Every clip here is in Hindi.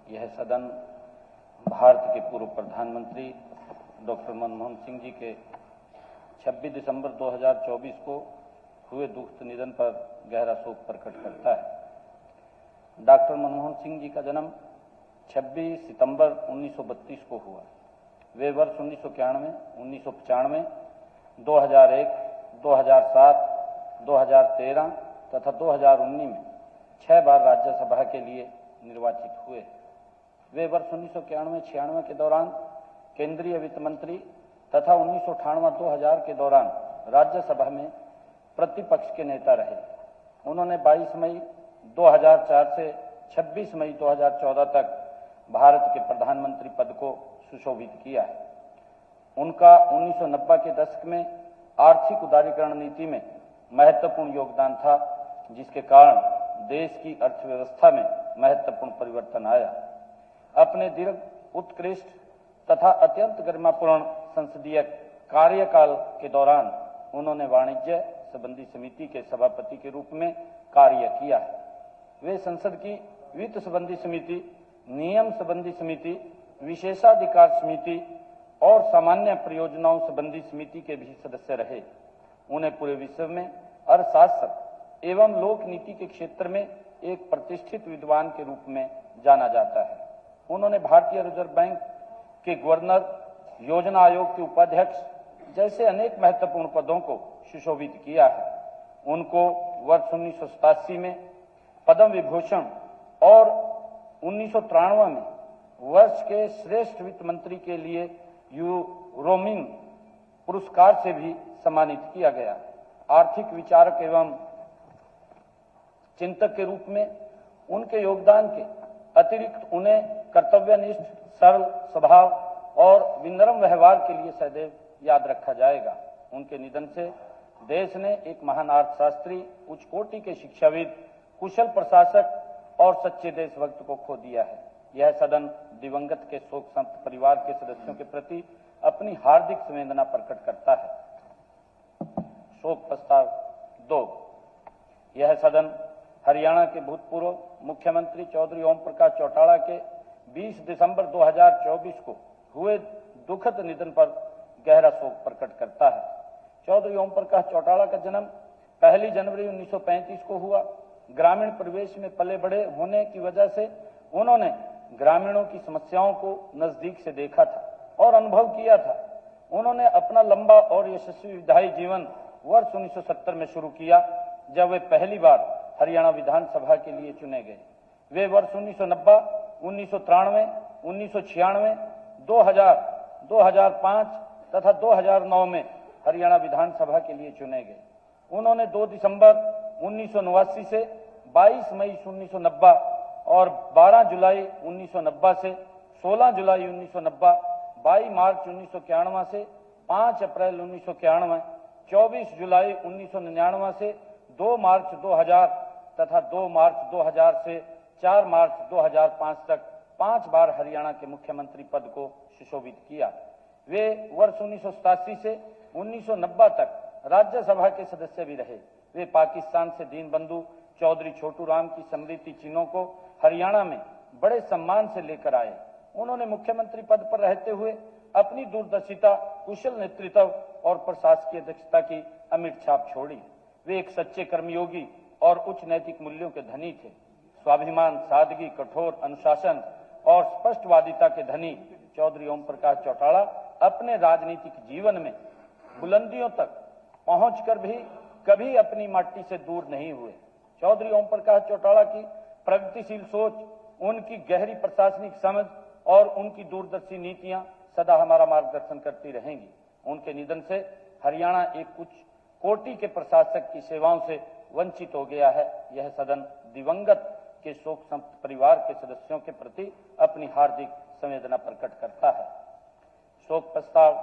यह सदन भारत के पूर्व प्रधानमंत्री डॉक्टर मनमोहन सिंह जी के 26 दिसंबर 2024 को हुए दुखद निधन पर गहरा शोक प्रकट करता है। डॉक्टर मनमोहन सिंह जी का जन्म 26 सितंबर 1932 को हुआ। वे वर्ष 1991, 1995, 2001, 2007, 2013 तथा 2019 में 6 बार राज्यसभा के लिए निर्वाचित हुए। वे वर्ष 1991-96 के दौरान केंद्रीय वित्त मंत्री तथा 1998-2000 के दौरान राज्यसभा में प्रतिपक्ष के नेता रहे। उन्होंने 22 मई 2004 से 26 मई 2014 तक भारत के प्रधानमंत्री पद को सुशोभित किया है। उनका 1990 के दशक में आर्थिक उदारीकरण नीति में महत्वपूर्ण योगदान था, जिसके कारण देश की अर्थव्यवस्था में महत्वपूर्ण परिवर्तन आया। अपने दीर्घ, उत्कृष्ट तथा अत्यंत गरिमापूर्ण संसदीय कार्यकाल के दौरान उन्होंने वाणिज्य संबंधी समिति के सभापति के रूप में कार्य किया है। वे संसद की वित्त संबंधी समिति, नियम संबंधी समिति, विशेषाधिकार समिति और सामान्य परियोजनाओं संबंधी समिति के भी सदस्य रहे। उन्हें पूरे विश्व में अर्थशास्त्र एवं लोक नीति के क्षेत्र में एक प्रतिष्ठित विद्वान के रूप में जाना जाता है। उन्होंने भारतीय रिजर्व बैंक के गवर्नर, योजना आयोग के उपाध्यक्ष जैसे अनेक महत्वपूर्ण पदों को सुशोभित किया है। उनको वर्ष 1987 में पद्म विभूषण और 1993 में वर्ष के श्रेष्ठ वित्त मंत्री के लिए यूरोमिन पुरस्कार से भी सम्मानित किया गया। आर्थिक विचारक एवं चिंतक के रूप में उनके योगदान के अतिरिक्त उन्हें कर्तव्यनिष्ठ, सरल स्वभाव और विनम्र व्यवहार के लिए सदैव याद रखा जाएगा। उनके निधन से देश ने एक महान अर्थशास्त्री, उच्च कोटि के शिक्षाविद, कुशल प्रशासक और सच्चे देशभक्त को खो दिया है। यह सदन दिवंगत के शोक संतप्त परिवार के सदस्यों के प्रति अपनी हार्दिक संवेदना प्रकट करता है। शोक प्रस्ताव 2। यह सदन हरियाणा के भूतपूर्व मुख्यमंत्री चौधरी ओम प्रकाश चौटाला के 20 दिसंबर 2024 को हुए दुखद निधन पर गहरा शोक प्रकट करता है। चौधरी ओम प्रकाश चौटाला का जन्म 1 जनवरी 1935 को हुआ। ग्रामीण परिवेश में पले बड़े होने की वजह से उन्होंने ग्रामीणों की समस्याओं को नजदीक से देखा था और अनुभव किया था। उन्होंने अपना लंबा और यशस्वी विधायी जीवन वर्ष 1970 में शुरू किया, जब वे पहली बार हरियाणा विधानसभा के लिए चुने गए। वे वर्ष 1990, 1993, 1996, 2000, 2005 तथा 2009 में हरियाणा विधानसभा के लिए चुने गए। उन्होंने 2 दिसंबर 1989 से 22 मई 1990 और 12 जुलाई 1990 से 16 जुलाई 1990, 22 मार्च 1991 से 5 अप्रैल 1991, 24 जुलाई 1999 से 2 मार्च 2000 तथा 2 मार्च 2000 से 4 मार्च 2005 तक 5 बार हरियाणा के मुख्यमंत्री पद को सुशोभित किया। वे वर्ष 1987 से 1990 तक राज्यसभा के सदस्य भी रहे। वे पाकिस्तान से दीनबंधु चौधरी छोटू राम की स्मृति चिन्हों को हरियाणा में बड़े सम्मान से लेकर आए। उन्होंने मुख्यमंत्री पद पर रहते हुए अपनी दूरदर्शिता, कुशल नेतृत्व और प्रशासकीय दक्षता की अमिट छाप छोड़ी। वे एक सच्चे कर्मयोगी और उच्च नैतिक मूल्यों के धनी थे। स्वाभिमान, सादगी, कठोर अनुशासन और स्पष्टवादिता के धनी चौधरी ओम प्रकाश चौटाला अपने राजनीतिक जीवन में बुलंदियों तक पहुंचकर भी कभी अपनी माटी से दूर नहीं हुए। चौधरी ओम प्रकाश चौटाला की प्रगतिशील सोच, उनकी गहरी प्रशासनिक समझ और उनकी दूरदर्शी नीतियां सदा हमारा मार्गदर्शन करती रहेंगी। उनके निधन से हरियाणा एक उच्च कोटि के प्रशासक की सेवाओं से वंचित हो गया है। यह सदन दिवंगत के शोक संतप्त परिवार के सदस्यों के प्रति अपनी हार्दिक संवेदना प्रकट करता है। शोक प्रस्ताव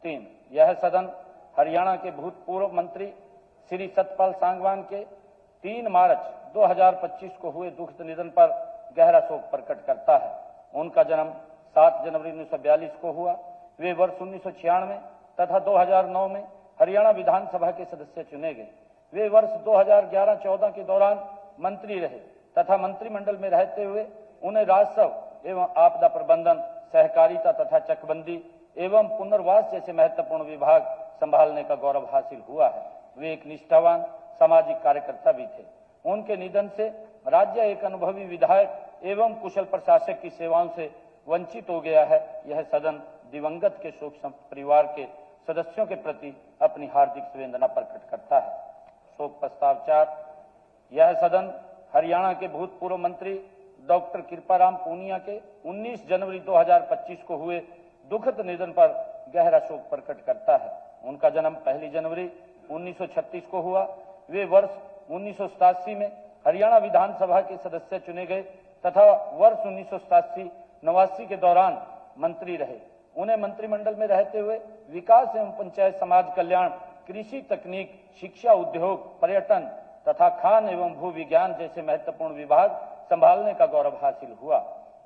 3। यह सदन हरियाणा के भूतपूर्व मंत्री श्री सतपाल सांगवान के 3 मार्च 2025 को हुए दुखद निधन पर गहरा शोक प्रकट करता है। उनका जन्म 7 जनवरी 1942 को हुआ। वे वर्ष 1996 तथा 2009 में हरियाणा विधानसभा के सदस्य चुने गए। वे वर्ष 2011-14 के दौरान मंत्री रहे तथा मंत्रिमंडल में रहते हुए उन्हें राजस्व एवं आपदा प्रबंधन, सहकारिता तथा चकबंदी एवं पुनर्वास जैसे महत्वपूर्ण विभाग संभालने का गौरव हासिल हुआ है। वे एक निष्ठावान सामाजिक कार्यकर्ता भी थे। उनके निधन से राज्य एक अनुभवी विधायक एवं कुशल प्रशासक की सेवाओं से वंचित हो गया है। यह सदन दिवंगत के शोक संतप्त परिवार के सदस्यों के प्रति अपनी हार्दिक संवेदना प्रकट करता है। शोक प्रस्ताव 4। यह सदन हरियाणा के भूतपूर्व मंत्री डॉक्टर कृपाराम पूनिया के 19 जनवरी 2025 को हुए दुखद निधन पर गहरा शोक प्रकट करता है। उनका जन्म 1 जनवरी 1936 को हुआ। वे वर्ष 1987 में हरियाणा विधानसभा के सदस्य चुने गए तथा वर्ष 1987-89 के दौरान मंत्री रहे। उन्हें मंत्रिमंडल में रहते हुए विकास एवं पंचायत समाज कल्याण, कृषि तकनीक, शिक्षा, उद्योग, पर्यटन तथा खान एवं भू विज्ञान जैसे महत्वपूर्ण विभाग संभालने का गौरव हासिल हुआ।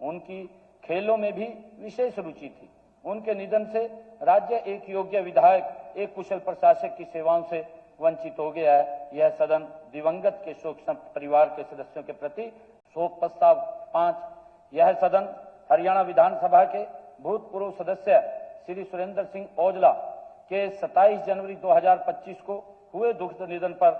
उनकी खेलों में भी विशेष रुचि थी। उनके निधन से राज्य एक योग्य विधायक, एक कुशल प्रशासक की सेवाओं से वंचित हो गया है। यह सदन दिवंगत के शोक संतप्त परिवार के सदस्यों के प्रति शोक प्रस्ताव 5। यह सदन हरियाणा विधानसभा के भूतपूर्व सदस्य श्री सुरेंद्र सिंह औजला के 27 जनवरी 2025 को हुए दुखद निधन पर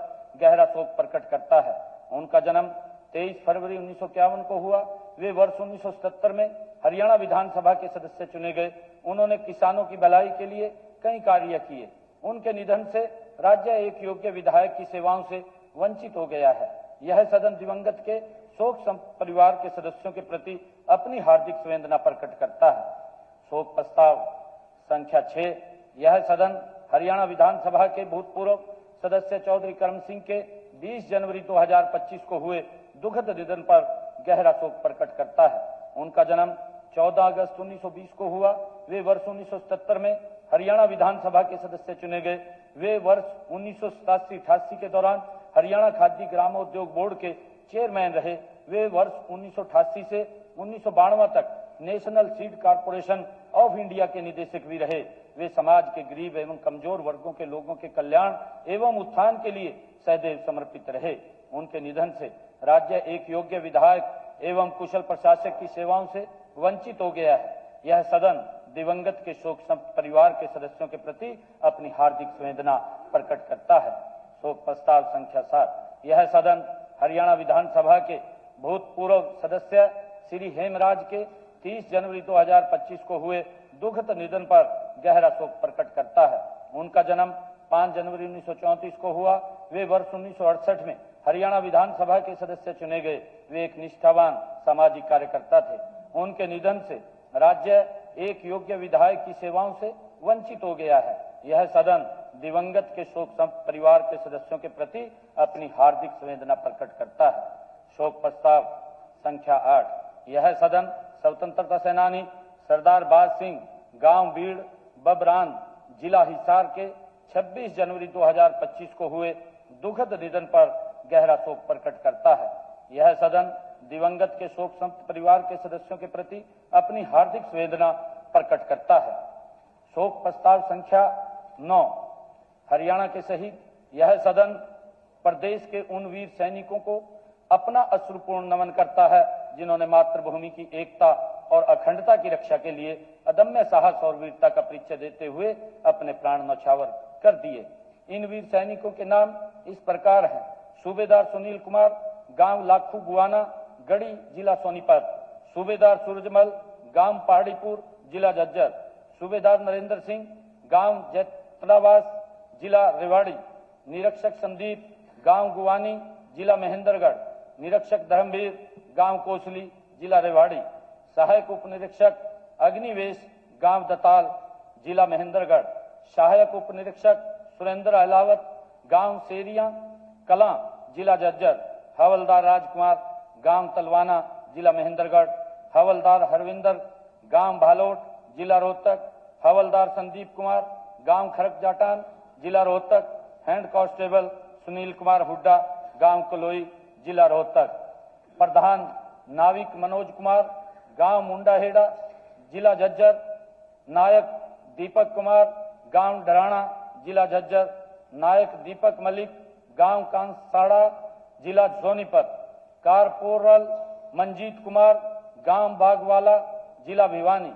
गहरा शोक प्रकट करता है। उनका जन्म 23 फरवरी 1951 को हुआ। वे वर्ष 1977 में हरियाणा विधानसभा के सदस्य चुने गए। उन्होंने किसानों की भलाई के लिए कई कार्य किए। उनके निधन से राज्य एक योग्य विधायक की सेवाओं से वंचित हो गया है। यह सदन दिवंगत के शोक संतप्त परिवार के सदस्यों के प्रति अपनी हार्दिक संवेदना प्रकट करता है। शोक प्रस्ताव संख्या 6। यह सदन हरियाणा विधानसभा के भूतपूर्व सदस्य चौधरी करम सिंह के 20 जनवरी 2025 को हुए दुखद निधन पर गहरा शोक प्रकट करता है। उनका जन्म 14 अगस्त 1920 को हुआ। वे वर्ष 1977 में हरियाणा विधानसभा के सदस्य चुने गए। वे वर्ष 1987-88 के दौरान हरियाणा खाद्य ग्रामोद्योग बोर्ड के चेयरमैन रहे। वे वर्ष 1988 से 1992 तक national seed corporation of India के निदेशक भी रहे। वे समाज के गरीब एवं कमजोर वर्गों के लोगों के कल्याण एवं उत्थान के लिए सदैव समर्पित रहे। उनके निधन से राज्य एक योग्य विधायक एवं कुशल प्रशासक की सेवाओं से वंचित हो गया है। यह सदन दिवंगत के शोक संतप्त परिवार के सदस्यों के प्रति अपनी हार्दिक संवेदना प्रकट करता है। शोक प्रस्ताव संख्या 7। यह सदन हरियाणा विधानसभा के भूतपूर्व सदस्य श्री हेमराज के 30 जनवरी 2025 को हुए दुखद निधन पर गहरा शोक प्रकट करता है। उनका जन्म 5 जनवरी 1934 को हुआ। वे वर्ष 1968 में हरियाणा विधानसभा के सदस्य चुने गए। वे एक निष्ठावान सामाजिक कार्यकर्ता थे। उनके निधन से राज्य एक योग्य विधायक की सेवाओं से वंचित हो गया है। यह सदन दिवंगत के शोक संतप्त परिवार के सदस्यों के प्रति अपनी हार्दिक संवेदना प्रकट करता है। शोक प्रस्ताव संख्या 8। यह सदन स्वतंत्रता सेनानी सरदार बाज सिंह, गांव बीड़, बबरान, जिला हिसार के 26 जनवरी 2025 को हुए दुखद निधन पर गहरा शोक प्रकट करता है। यह सदन दिवंगत के शोक संतप्त परिवार के सदस्यों के प्रति अपनी हार्दिक संवेदना प्रकट करता है। शोक प्रस्ताव संख्या 9। हरियाणा के शहीद। यह सदन प्रदेश के उन वीर सैनिकों को अपना अश्रुपूर्ण नमन करता है जिन्होंने मातृभूमि की एकता और अखंडता की रक्षा के लिए अदम्य साहस और वीरता का परिचय देते हुए अपने प्राण न्यौछावर कर दिए। इन वीर सैनिकों के नाम इस प्रकार हैं: सूबेदार सुनील कुमार, गांव लाखू गुआना, गढ़ी, जिला सोनीपत; सूबेदार सूरजमल, गांव पहाड़ीपुर, जिला झज्जर; सूबेदार नरेंद्र सिंह, गांव जैतलावास, जिला रेवाड़ी; निरीक्षक संदीप, गांव गुवानी, जिला महेंद्रगढ़; निरीक्षक धर्मवीर, गांव कोसली, जिला रेवाड़ी; सहायक उप निरीक्षक अग्निवेश, गांव दताल, जिला महेंद्रगढ़; सहायक उप निरीक्षक सुरेंद्र अहलावत, गांव सेरिया कला, जिला झज्जर; हवलदार राजकुमार, गांव तलवाना, जिला महेंद्रगढ़; हवलदार हरविंदर, गांव भालोट, जिला रोहतक; हवलदार संदीप कुमार, गांव खरक जाटान, जिला रोहतक; हैंड कांस्टेबल सुनील कुमार हुड्डा, गांव कलोई, जिला रोहतक; प्रधान नाविक मनोज कुमार, गांव मुंडाहेड़ा, जिला झज्जर; नायक दीपक कुमार, गांव डराना, जिला झज्जर; नायक दीपक मलिक, गांव कांसाड़ा, जिला सोनीपत; कारपोरल मंजीत कुमार, गांव बागवाला, जिला भिवानी।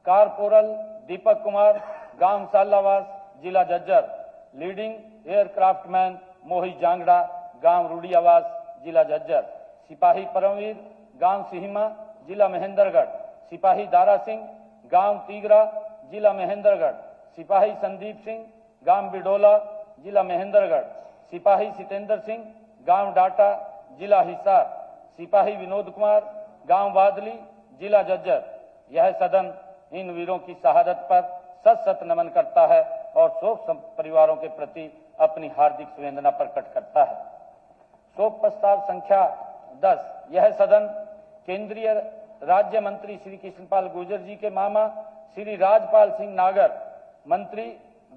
कारपोरल दीपक कुमार, गांव सालावास, जिला झज्जर। लीडिंग एयरक्राफ्टमैन मोहित जांगड़ा, गांव रूडियावास, जिला झज्जर। सिपाही परमवीर, गांव सिहिमा, जिला महेंद्रगढ़। सिपाही दारा सिंह, गांव तीगरा, जिला महेंद्रगढ़। सिपाही संदीप सिंह, गांव बिडोला, जिला महेंद्रगढ़। सिपाही सितेंद्र सिंह, गांव डाटा, जिला हिसार। सिपाही विनोद कुमार, गांव बादली, जिला झज्जर। यह सदन इन वीरों की शहादत पर सत सत नमन करता है और शोक परिवारों के प्रति अपनी हार्दिक संवेदना प्रकट करता है। शोक प्रस्ताव संख्या 10। यह सदन केंद्रीय राज्य मंत्री श्री कृष्णपाल गुर्जर जी के मामा श्री राजपाल सिंह नागर, मंत्री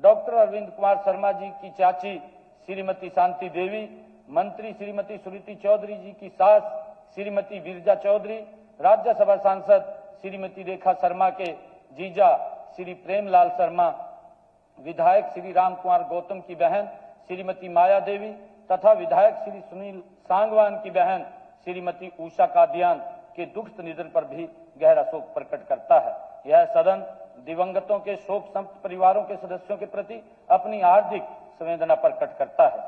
डॉक्टर अरविंद कुमार शर्मा जी की चाची श्रीमती शांति देवी, मंत्री श्रीमती सुरीति चौधरी जी की सास श्रीमती विरजा चौधरी, राज्यसभा सांसद श्रीमती रेखा शर्मा के जीजा श्री प्रेमलाल शर्मा, विधायक श्री राम कुमार गौतम की बहन श्रीमती माया देवी तथा विधायक श्री सुनील सांगवान की बहन श्रीमती उषा कादियान के दुखद निधन पर भी गहरा शोक प्रकट करता है। यह सदन दिवंगतों के शोक संतप्त परिवारों के सदस्यों के प्रति अपनी हार्दिक संवेदना प्रकट करता है।